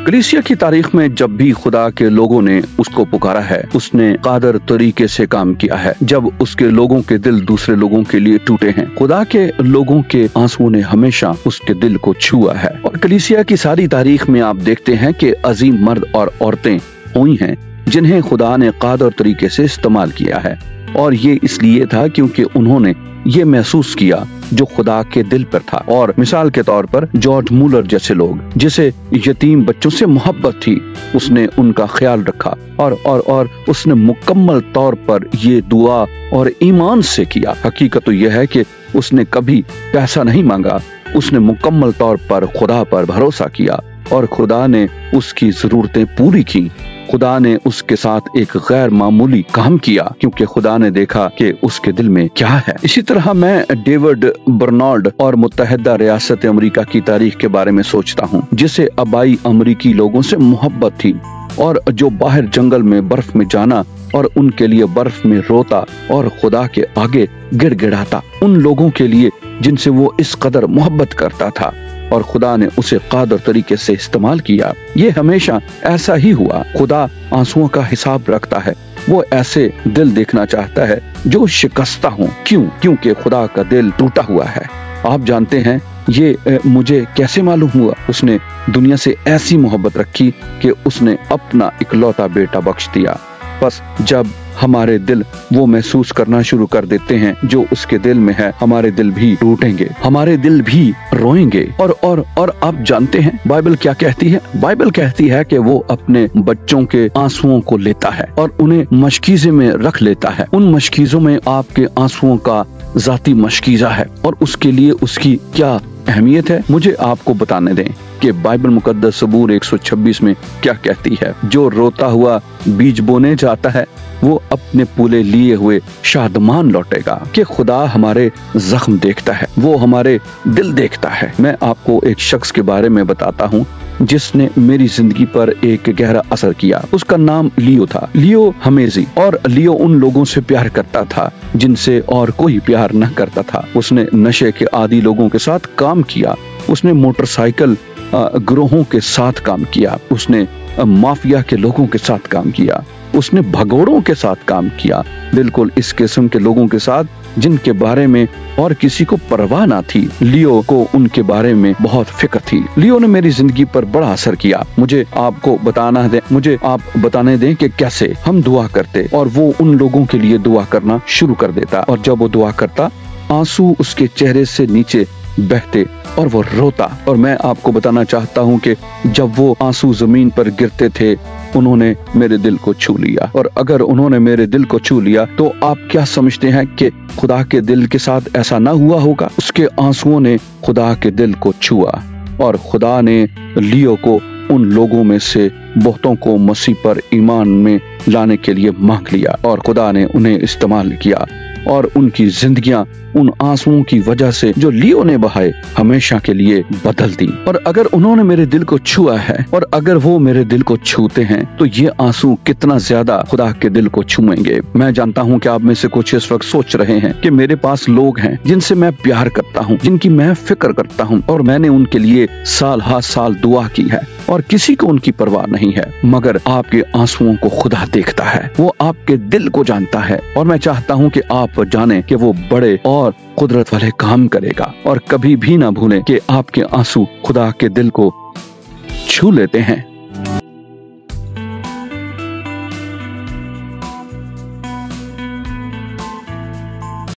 कलीसिया की तारीख में जब भी खुदा के लोगों ने उसको पुकारा है, उसने कादर तरीके से काम किया है। जब उसके लोगों के दिल दूसरे लोगों के लिए टूटे हैं, खुदा के लोगों के आंसुओं ने हमेशा उसके दिल को छुआ है। और कलीसिया की सारी तारीख में आप देखते हैं कि अजीम मर्द और औरतें हुई हैं जिन्हें खुदा ने कादर तरीके से इस्तेमाल किया है। और ये इसलिए था क्योंकि उन्होंने ये महसूस किया जो खुदा के दिल पर था। और मिसाल के तौर पर जॉर्ज मूलर जैसे लोग, जिसे यतीम बच्चों से मोहब्बत थी, उसने उनका ख्याल रखा और उसने मुकम्मल तौर पर ये दुआ और ईमान से किया। हकीकत तो यह है कि उसने कभी पैसा नहीं मांगा, उसने मुकम्मल तौर पर खुदा पर भरोसा किया और खुदा ने उसकी जरूरतें पूरी की। खुदा ने उसके साथ एक गैर मामूली काम किया क्योंकि खुदा ने देखा कि उसके दिल में क्या है। इसी तरह मैं डेविड बर्नार्ड और मुत्तहिदा रियासत अमेरिका की तारीख के बारे में सोचता हूँ, जिसे आबाई अमेरिकी लोगों से मोहब्बत थी और जो बाहर जंगल में बर्फ में जाना और उनके लिए बर्फ में रोता और खुदा के आगे गिड़गिड़ाता, उन लोगों के लिए जिनसे वो इस कदर मोहब्बत करता था। और खुदा ने उसे कादर तरीके से इस्तेमाल किया। ये हमेशा ऐसा ही हुआ। खुदा आंसुओं का हिसाब रखता है। वो ऐसे दिल देखना चाहता है जो शिकस्ता हो। क्योंकि खुदा का दिल टूटा हुआ है। आप जानते हैं ये मुझे कैसे मालूम हुआ? उसने दुनिया से ऐसी मोहब्बत रखी कि उसने अपना इकलौता बेटा बख्श दिया। बस जब हमारे दिल वो महसूस करना शुरू कर देते हैं जो उसके दिल में है, हमारे दिल भी टूटेंगे, हमारे दिल भी रोएंगे। और आप जानते हैं बाइबल क्या कहती है? बाइबल कहती है कि वो अपने बच्चों के आंसुओं को लेता है और उन्हें मशकीजे में रख लेता है। उन मशकीजों में आपके आंसुओं का जाती मशकीजा है और उसके लिए उसकी क्या अहमियत है, मुझे आपको बताने दें कि बाइबल मुकद्दस सबूर 126 में क्या कहती है। जो रोता हुआ बीज बोने जाता है वो अपने पूले लिए हुए शादमान लौटेगा। कि खुदा हमारे जख्म देखता है, वो हमारे दिल देखता है। मैं आपको एक शख्स के बारे में बताता हूँ जिसने मेरी जिंदगी पर एक गहरा असर किया। उसका नाम लियो था, लियो हमेजी। और लियो उन लोगों से प्यार करता था जिनसे और कोई प्यार न करता था। उसने नशे के आदी लोगों के साथ काम किया, उसने मोटरसाइकिल गिरोहों के साथ काम किया, उसने माफिया के लोगों के साथ काम किया, उसने भगोड़ों के साथ काम किया, बिल्कुल इस किस्म के लोगों के साथ जिनके बारे में और किसी को परवाह ना थी। लियो को उनके बारे में बहुत फिक्र थी। लियो ने मेरी जिंदगी पर बड़ा असर किया। मुझे आप बताने दें कि कैसे हम दुआ करते और वो उन लोगों के लिए दुआ करना शुरू कर देता। और जब वो दुआ करता, आंसू उसके चेहरे से नीचे बहते और वो रोता। और मैं आपको बताना चाहता हूँ कि जब वो आंसू जमीन पर गिरते थे, उन्होंने मेरे दिल को छू लिया। और अगर उन्होंने मेरे दिल को छू लिया तो आप क्या समझते हैं कि खुदा के दिल के साथ ऐसा ना हुआ होगा? उसके आंसुओं ने खुदा के दिल को छुआ और खुदा ने लियो को उन लोगों में से बहुतों को मसीह पर ईमान में लाने के लिए मांग लिया और खुदा ने उन्हें इस्तेमाल किया और उनकी जिंदगियां उन आंसुओं की वजह से जो लियो ने बहाए हमेशा के लिए बदल दी। और अगर उन्होंने मेरे दिल को छुआ है और अगर वो मेरे दिल को छूते हैं तो ये आंसू कितना ज्यादा खुदा के दिल को छुएंगे। मैं जानता हूँ कि आप में से कुछ इस वक्त सोच रहे हैं कि मेरे पास लोग हैं जिनसे मैं प्यार करता हूँ, जिनकी मैं फिक्र करता हूँ और मैंने उनके लिए साल हा साल दुआ की है और किसी को उनकी परवाह नहीं है। मगर आपके आंसुओं को खुदा देखता है, वो आपके दिल को जानता है और मैं चाहता हूँ कि आप जाने कि वो बड़े और कुदरत वाले काम करेगा। और कभी भी ना भूलें कि आपके आंसू खुदा के दिल को छू लेते हैं।